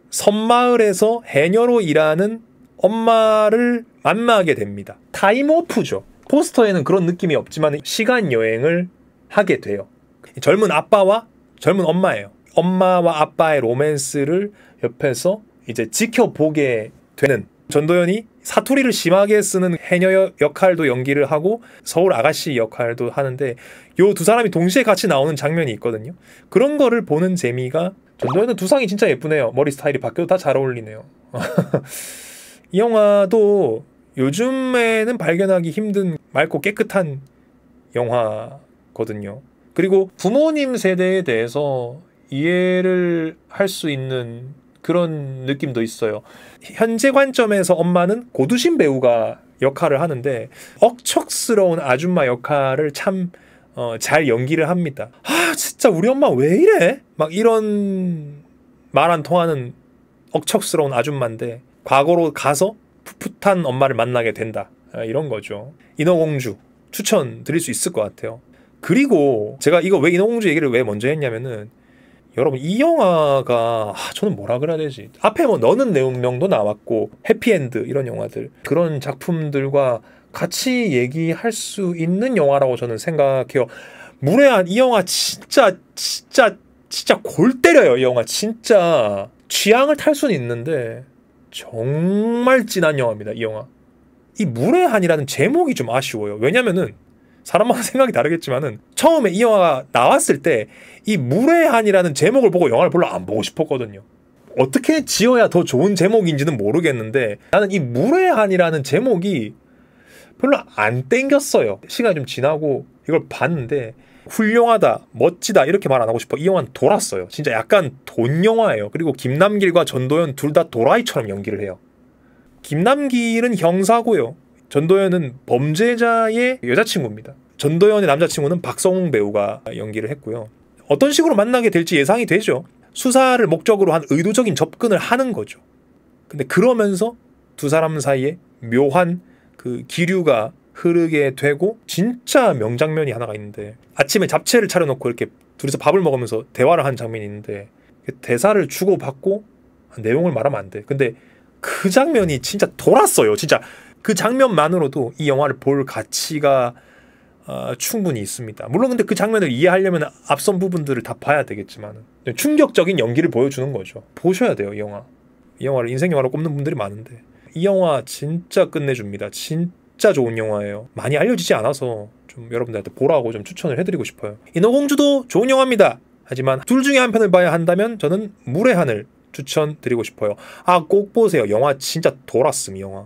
섬마을에서 해녀로 일하는 엄마를 만나게 됩니다. 타임오프죠. 포스터에는 그런 느낌이 없지만 시간 여행을 하게 돼요. 젊은 아빠와 젊은 엄마예요. 엄마와 아빠의 로맨스를 옆에서 이제 지켜보게 되는, 전도연이 사투리를 심하게 쓰는 해녀 역할도 연기를 하고 서울 아가씨 역할도 하는데, 요 두 사람이 동시에 같이 나오는 장면이 있거든요. 그런 거를 보는 재미가, 전도연은 두상이 진짜 예쁘네요. 머리 스타일이 바뀌어도 다 잘 어울리네요. 이 영화도 요즘에는 발견하기 힘든 맑고 깨끗한 영화거든요. 그리고 부모님 세대에 대해서 이해를 할 수 있는 그런 느낌도 있어요. 현재 관점에서 엄마는 고두심 배우가 역할을 하는데 억척스러운 아줌마 역할을 참 잘 연기를 합니다. 아, 진짜 우리 엄마 왜 이래? 막 이런 말 안 통하는 억척스러운 아줌마인데 과거로 가서 풋풋한 엄마를 만나게 된다, 이런 거죠. 인어공주 추천드릴 수 있을 것 같아요. 그리고 제가 이거 왜 인어공주 얘기를 왜 먼저 했냐면은, 여러분 이 영화가 저는 뭐라 그래야 되지, 앞에 뭐 너는 내 운명도 나왔고 해피엔드 이런 영화들, 그런 작품들과 같이 얘기할 수 있는 영화라고 저는 생각해요. 무례한 이 영화 진짜 골 때려요. 이 영화 진짜 취향을 탈 수는 있는데 정말 진한 영화입니다. 이 영화. 이 무례한이라는 제목이 좀 아쉬워요. 왜냐면은 사람마다 생각이 다르겠지만은 처음에 이 영화가 나왔을 때 이 무례한이라는 제목을 보고 영화를 별로 안 보고 싶었거든요. 어떻게 지어야 더 좋은 제목인지는 모르겠는데 나는 이 무례한이라는 제목이 별로 안 땡겼어요. 시간이 좀 지나고 이걸 봤는데 훌륭하다, 멋지다 이렇게 말 안 하고 싶어. 이 영화는 돌았어요. 진짜 약간 돈 영화예요. 그리고 김남길과 전도연 둘 다 도라이처럼 연기를 해요. 김남길은 형사고요. 전도연은 범죄자의 여자친구입니다. 전도연의 남자친구는 박성웅 배우가 연기를 했고요. 어떤 식으로 만나게 될지 예상이 되죠. 수사를 목적으로 한 의도적인 접근을 하는 거죠. 근데 그러면서 두 사람 사이에 묘한 그 기류가 흐르게 되고, 진짜 명장면이 하나가 있는데, 아침에 잡채를 차려놓고 이렇게 둘이서 밥을 먹으면서 대화를 한 장면이 있는데, 대사를 주고받고, 내용을 말하면 안 돼. 근데 그 장면이 진짜 돌았어요. 진짜 그 장면만으로도 이 영화를 볼 가치가 충분히 있습니다. 물론 근데 그 장면을 이해하려면 앞선 부분들을 다 봐야 되겠지만 충격적인 연기를 보여주는 거죠. 보셔야 돼요. 이 영화. 이 영화를 인생 영화로 꼽는 분들이 많은데 이 영화 진짜 끝내줍니다. 진짜 좋은 영화예요. 많이 알려지지 않아서 좀 여러분들한테 보라고 좀 추천을 해드리고 싶어요. 인어공주도 좋은 영화입니다. 하지만 둘 중에 한 편을 봐야 한다면 저는 무례한을 추천드리고 싶어요. 아, 꼭 보세요. 영화 진짜 돌았음. 이 영화.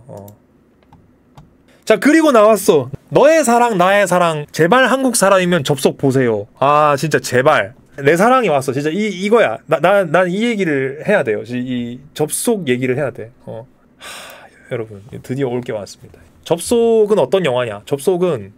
자, 그리고 나왔어. 너의 사랑 나의 사랑. 제발 한국 사람이면 접속 보세요. 아, 진짜 제발. 내 사랑이 왔어. 진짜 이거야. 난 이 얘기를 해야 돼요. 이 접속 얘기를 해야 돼. 여러분 드디어 올 게 왔습니다. 접속은 어떤 영화냐? 접속은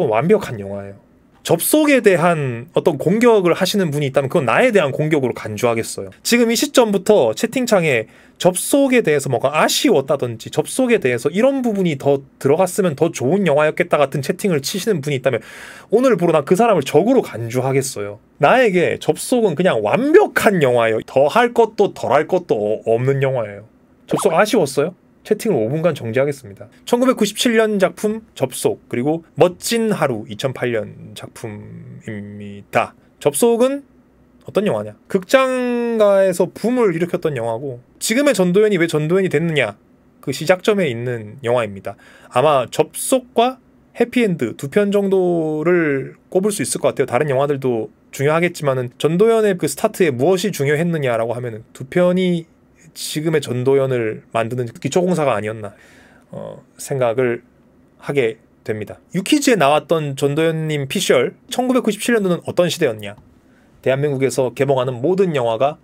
완벽한 영화예요. 접속에 대한 어떤 공격을 하시는 분이 있다면 그건 나에 대한 공격으로 간주하겠어요. 지금 이 시점부터 채팅창에 접속에 대해서 뭐가 아쉬웠다든지 접속에 대해서 이런 부분이 더 들어갔으면 더 좋은 영화였겠다 같은 채팅을 치시는 분이 있다면 오늘 보러 나 그 사람을 적으로 간주하겠어요. 나에게 접속은 그냥 완벽한 영화예요. 더 할 것도 덜 할 것도 없는 영화예요. 접속 아쉬웠어요? 채팅을 5분간 정지하겠습니다. 1997년 작품 접속, 그리고 멋진 하루 2008년 작품입니다. 접속은 어떤 영화냐? 극장가에서 붐을 일으켰던 영화고 지금의 전도연이 왜 전도연이 됐느냐? 그 시작점에 있는 영화입니다. 아마 접속과 해피엔드 두 편 정도를 꼽을 수 있을 것 같아요. 다른 영화들도 중요하겠지만은 전도연의 그 스타트에 무엇이 중요했느냐라고 하면은 두 편이 지금의 전도연을 만드는 기초공사가 아니었나 생각을 하게 됩니다. 유키즈에 나왔던 전도연님 피셜 1997년도는 어떤 시대였냐? 대한민국에서 개봉하는 모든 영화가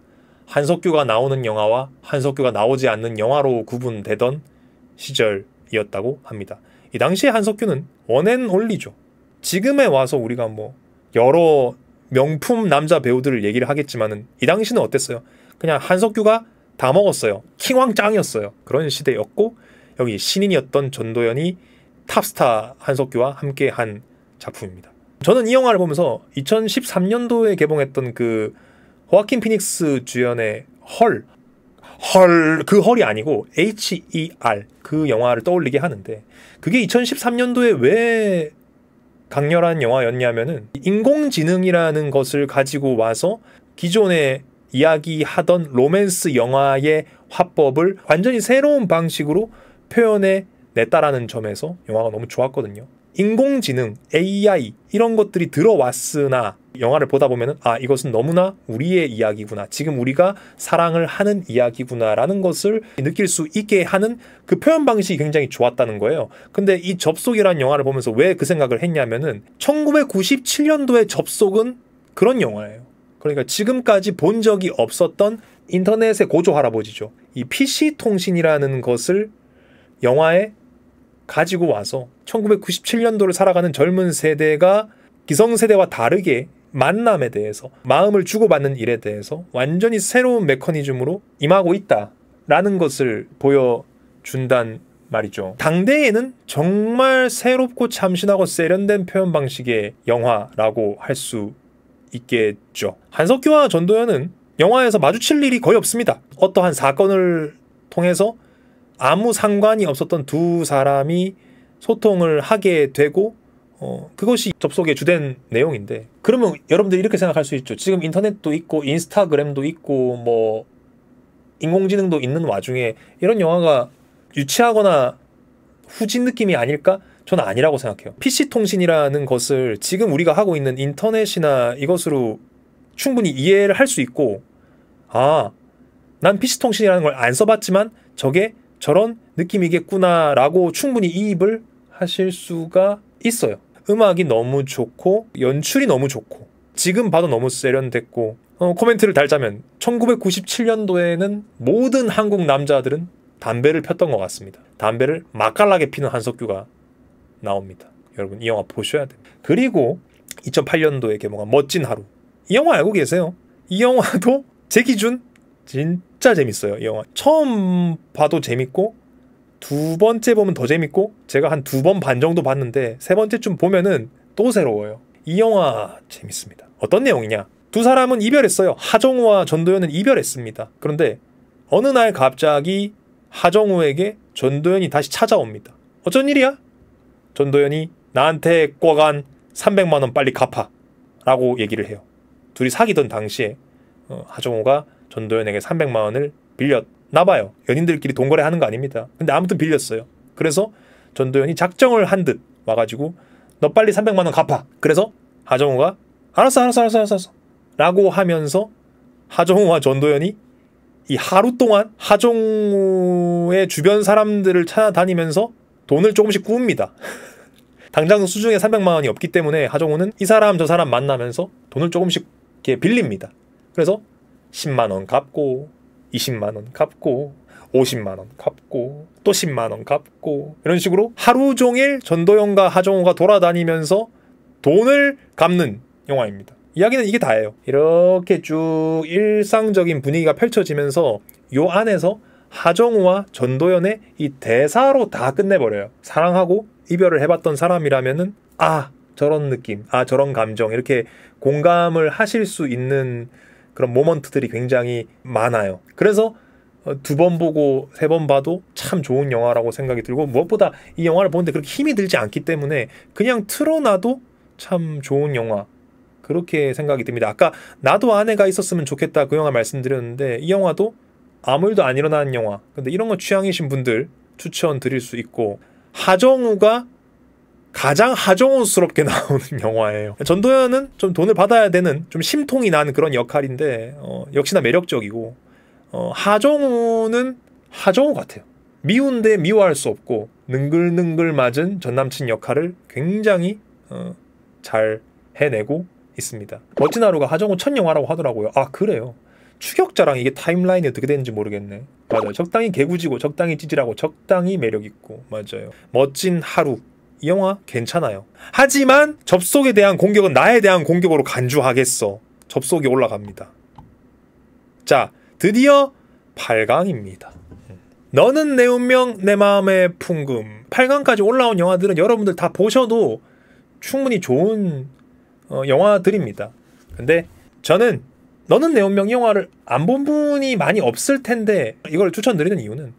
한석규가 나오는 영화와 한석규가 나오지 않는 영화로 구분되던 시절이었다고 합니다. 이 당시에 한석규는 원앤올리죠. 지금에 와서 우리가 뭐 여러 명품 남자 배우들을 얘기를 하겠지만은 이 당시는 어땠어요? 그냥 한석규가 다 먹었어요. 킹왕 짱이었어요. 그런 시대였고 여기 신인이었던 전도연이 탑스타 한석규와 함께 한 작품입니다. 저는 이 영화를 보면서 2013년도에 개봉했던 그 호아킨 피닉스 주연의 그 헐이 아니고 HER 그 영화를 떠올리게 하는데 그게 2013년도에 왜 강렬한 영화였냐면은 인공지능이라는 것을 가지고 와서 기존에 이야기하던 로맨스 영화의 화법을 완전히 새로운 방식으로 표현해 냈다라는 점에서 영화가 너무 좋았거든요. 인공지능, AI 이런 것들이 들어왔으나 영화를 보다 보면은 아 이것은 너무나 우리의 이야기구나. 지금 우리가 사랑을 하는 이야기구나 라는 것을 느낄 수 있게 하는 그 표현 방식이 굉장히 좋았다는 거예요. 근데 이 접속이라는 영화를 보면서 왜 그 생각을 했냐면은 1997년도의 접속은 그런 영화예요. 그러니까 지금까지 본 적이 없었던 인터넷의 고조 할아버지죠. 이 PC통신이라는 것을 영화에 가지고 와서 1997년도를 살아가는 젊은 세대가 기성세대와 다르게 만남에 대해서 마음을 주고받는 일에 대해서 완전히 새로운 메커니즘으로 임하고 있다라는 것을 보여준단 말이죠. 당대에는 정말 새롭고 참신하고 세련된 표현 방식의 영화라고 할 수 있겠죠. 한석규와 전도연은 영화에서 마주칠 일이 거의 없습니다. 어떠한 사건을 통해서 아무 상관이 없었던 두 사람이 소통을 하게 되고 그것이 접속의 주된 내용인데 그러면 여러분들이 이렇게 생각할 수 있죠. 지금 인터넷도 있고 인스타그램도 있고 뭐 인공지능도 있는 와중에 이런 영화가 유치하거나 후진 느낌이 아닐까? 저는 아니라고 생각해요. PC통신이라는 것을 지금 우리가 하고 있는 인터넷이나 이것으로 충분히 이해를 할 수 있고 아, 난 PC통신이라는 걸 안 써봤지만 저게 저런 느낌이겠구나 라고 충분히 이입을 하실 수가 있어요. 음악이 너무 좋고 연출이 너무 좋고 지금 봐도 너무 세련됐고 코멘트를 달자면 1997년도에는 모든 한국 남자들은 담배를 폈던 것 같습니다. 담배를 맛깔나게 피는 한석규가 나옵니다. 여러분 이 영화 보셔야 됩니다. 그리고 2008년도에 개봉한 멋진 하루 이 영화 알고 계세요? 이 영화도 제 기준 진짜 재밌어요. 이 영화 처음 봐도 재밌고 두 번째 보면 더 재밌고 제가 한 2번 반 정도 봤는데 세 번째쯤 보면은 또 새로워요. 이 영화 재밌습니다. 어떤 내용이냐? 두 사람은 이별했어요. 하정우와 전도연은 이별했습니다. 그런데 어느 날 갑자기 하정우에게 전도연이 다시 찾아옵니다. 어쩐 일이야? 전도연이 나한테 꿔간 300만 원 빨리 갚아 라고 얘기를 해요. 둘이 사귀던 당시에 하정우가 전도연에게 300만 원을 빌렸나봐요. 연인들끼리 돈거래 하는 거 아닙니다. 근데 아무튼 빌렸어요. 그래서 전도연이 작정을 한 듯 와가지고 너 빨리 300만 원 갚아. 그래서 하정우가 알았어 라고 하면서 하정우와 전도연이 이 하루 동안 하정우의 주변 사람들을 찾아다니면서 돈을 조금씩 꾸웁니다. 당장 수중에 300만 원이 없기 때문에 하정우는 이 사람 저 사람 만나면서 돈을 조금씩 이렇게 빌립니다. 그래서 10만 원 갚고 20만 원 갚고 50만 원 갚고 또 10만 원 갚고 이런 식으로 하루 종일 전도연과 하정우가 돌아다니면서 돈을 갚는 영화입니다. 이야기는 이게 다예요. 이렇게 쭉 일상적인 분위기가 펼쳐지면서 요 안에서 하정우와 전도연의 이 대사로 다 끝내버려요. 사랑하고 이별을 해봤던 사람이라면은 아 저런 느낌, 아 저런 감정 이렇게 공감을 하실 수 있는 그런 모먼트들이 굉장히 많아요. 그래서 2번 보고 3번 봐도 참 좋은 영화라고 생각이 들고 무엇보다 이 영화를 보는데 그렇게 힘이 들지 않기 때문에 그냥 틀어놔도 참 좋은 영화 그렇게 생각이 듭니다. 아까 나도 아내가 있었으면 좋겠다 그 영화 말씀드렸는데 이 영화도 아무 일도 안 일어나는 영화. 근데 이런 거 취향이신 분들 추천드릴 수 있고 하정우가 가장 하정우스럽게 나오는 영화예요. 전도연은 좀 돈을 받아야 되는 좀 심통이 나는 그런 역할인데 역시나 매력적이고 하정우는 하정우 같아요. 미운데 미워할 수 없고 능글능글 맞은 전남친 역할을 굉장히 잘 해내고 있습니다. 멋진 하루가 하정우 첫 영화라고 하더라고요. 아 그래요. 추격자랑 이게 타임라인이 어떻게 되는지 모르겠네. 맞아요. 적당히 개구지고 적당히 찌질하고 적당히 매력있고 맞아요. 멋진 하루. 이 영화 괜찮아요. 하지만 접속에 대한 공격은 나에 대한 공격으로 간주하겠어. 접속이 올라갑니다. 자, 드디어 8강입니다. 너는 내 운명 내 마음의 풍금. 8강까지 올라온 영화들은 여러분들 다 보셔도 충분히 좋은 영화들입니다. 근데 저는 너는 내 운명 이 영화를 안 본 분이 많이 없을 텐데 이걸 추천드리는 이유는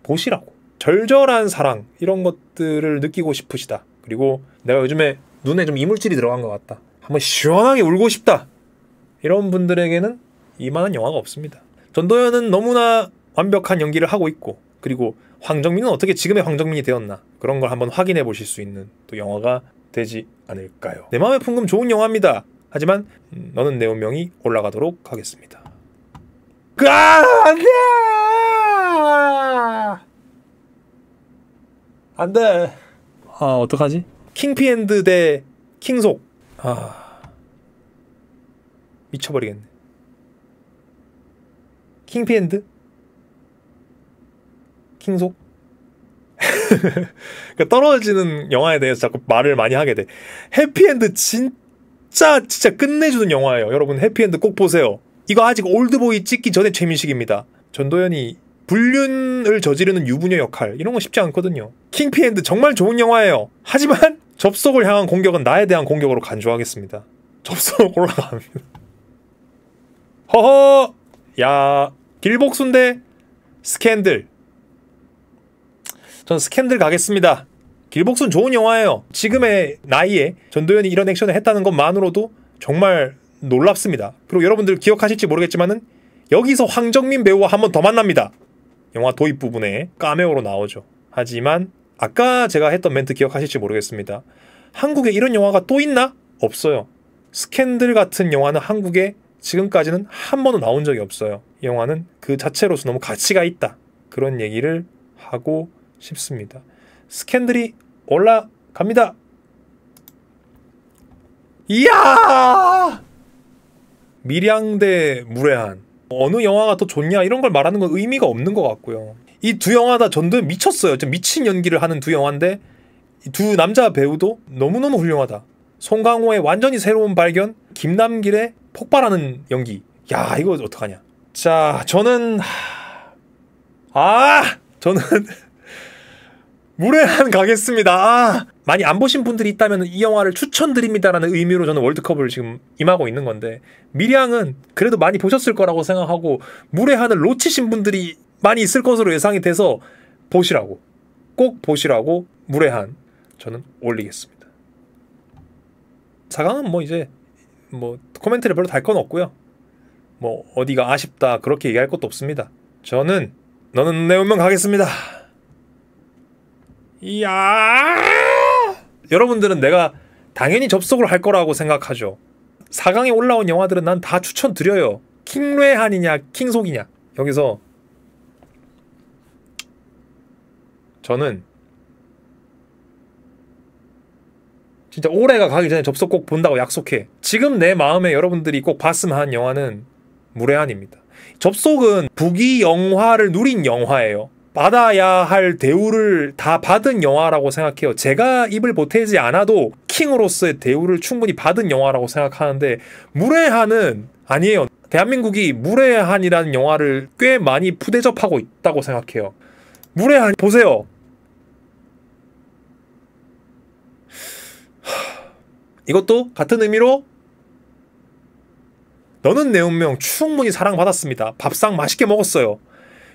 보시라고. 절절한 사랑 이런 것들을 느끼고 싶으시다. 그리고 내가 요즘에 눈에 좀 이물질이 들어간 것 같다. 한번 시원하게 울고 싶다. 이런 분들에게는 이만한 영화가 없습니다. 전도연은 너무나 완벽한 연기를 하고 있고 그리고 황정민은 어떻게 지금의 황정민이 되었나 그런 걸 한번 확인해 보실 수 있는 또 영화가 되지 않을까요. 내 마음의 풍금 좋은 영화입니다. 하지만 너는 내 운명이 올라가도록 하겠습니다. 안돼! 안돼. 어떡하지? 킹피엔드 대 킹속. 미쳐버리겠네. 킹피엔드? 킹속? 그러니까 떨어지는 영화에 대해서 자꾸 말을 많이 하게 돼. 해피엔드 진짜 끝내주는 영화예요. 여러분 해피엔드 꼭 보세요. 이거 아직 올드보이 찍기 전에 최민식입니다. 전도연이 불륜을 저지르는 유부녀 역할 이런 거 쉽지 않거든요. 킹피엔드 정말 좋은 영화예요. 하지만 접속을 향한 공격은 나에 대한 공격으로 간주하겠습니다. 접속 올라갑니다. 허허! 야, 길복순 대 스캔들. 전 스캔들 가겠습니다. 길복순 좋은 영화예요. 지금의 나이에 전도연이 이런 액션을 했다는 것만으로도 정말 놀랍습니다. 그리고 여러분들 기억하실지 모르겠지만은 여기서 황정민 배우와 한 번 더 만납니다. 영화 도입 부분에 카메오로 나오죠. 하지만 아까 제가 했던 멘트 기억하실지 모르겠습니다. 한국에 이런 영화가 또 있나? 없어요. 스캔들 같은 영화는 한국에 지금까지는 한 번도 나온 적이 없어요. 이 영화는 그 자체로서 너무 가치가 있다. 그런 얘기를 하고 싶습니다. 스캔들이 올라갑니다. 이야! 밀양 대 무례한. 어느 영화가 더 좋냐 이런 걸 말하는 건 의미가 없는 것 같고요. 이 두 영화 다 전도연 미쳤어요. 좀 미친 연기를 하는 두 영화인데 이 두 남자 배우도 너무너무 훌륭하다. 송강호의 완전히 새로운 발견, 김남길의 폭발하는 연기. 야, 이거 어떡하냐. 자, 저는 저는 무례한 가겠습니다. 많이 안 보신 분들이 있다면 이 영화를 추천드립니다라는 의미로 저는 월드컵을 지금 임하고 있는 건데 밀양은 그래도 많이 보셨을 거라고 생각하고 무례한을 놓치신 분들이 많이 있을 것으로 예상이 돼서 보시라고. 꼭 보시라고 무례한 저는 올리겠습니다. 4강은 뭐 이제 뭐 코멘트를 별로 달 건 없고요. 뭐 어디가 아쉽다 그렇게 얘기할 것도 없습니다. 저는 너는 내 운명 가겠습니다. 이야! 여러분들은 내가 당연히 접속을 할 거라고 생각하죠. 4강에 올라온 영화들은 난 다 추천드려요. 킹뢰한이냐 킹속이냐. 여기서 저는 진짜 올해가 가기 전에 접속 꼭 본다고 약속해. 지금 내 마음에 여러분들이 꼭 봤으면 하는 영화는 무례한입니다. 접속은 부귀 영화를 누린 영화예요. 받아야 할 대우를 다 받은 영화라고 생각해요. 제가 입을 보태지 않아도 킹으로서의 대우를 충분히 받은 영화라고 생각하는데 무례한은 아니에요. 대한민국이 무례한이라는 영화를 꽤 많이 푸대접하고 있다고 생각해요. 무례한 보세요. 이것도 같은 의미로 너는 내 운명 충분히 사랑받았습니다. 밥상 맛있게 먹었어요.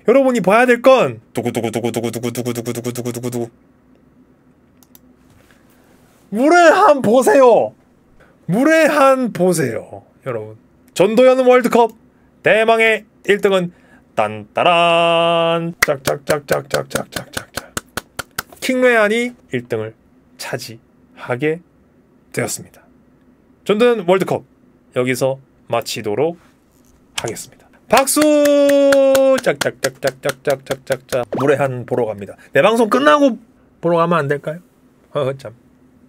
여러분이 봐야 될 건 두구두구두구두구두구두구두구두구두구두구 무례한 보세요. 무례한 보세요. 여러분 전도연 월드컵 대망의 1등은 딴따란 짝짝짝짝짝짝짝짝짝 킹뢰한이 1등을 차지하게 되었습니다. 전도연 월드컵 여기서 마치도록 하겠습니다. 박수! 짝짝짝짝짝짝짝짝짝 무례한 보러 갑니다. 내 방송 끝나고 보러 가면 안 될까요? 참.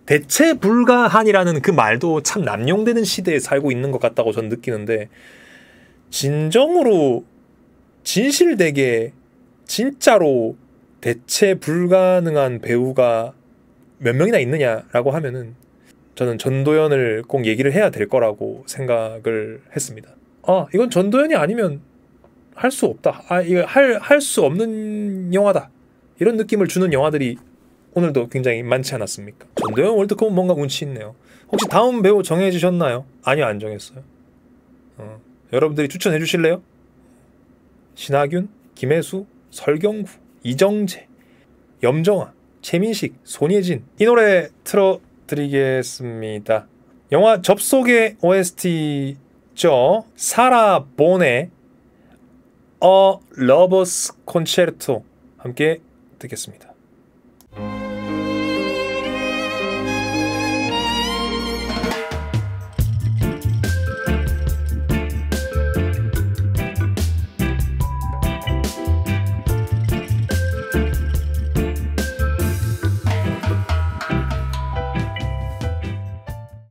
대체 불가한이라는 그 말도 참 남용되는 시대에 살고 있는 것 같다고 전 느끼는데 진정으로 진실되게 진짜로 대체 불가능한 배우가 몇 명이나 있느냐라고 하면은 저는 전도연을 꼭 얘기를 해야 될 거라고 생각을 했습니다. 이건 전도연이 아니면 할 수 없다. 이거 할 수 없는 영화다. 이런 느낌을 주는 영화들이 오늘도 굉장히 많지 않았습니까? 전도연 월드컵은 뭔가 운치 있네요. 혹시 다음 배우 정해지셨나요? 아니요, 안 정했어요. 여러분들이 추천해 주실래요? 신하균, 김혜수, 설경구, 이정재, 염정아, 최민식, 손예진. 이 노래 틀어드리겠습니다. 영화 접속의 OST죠. 사라 본의 A Lover's Concerto 함께 듣겠습니다.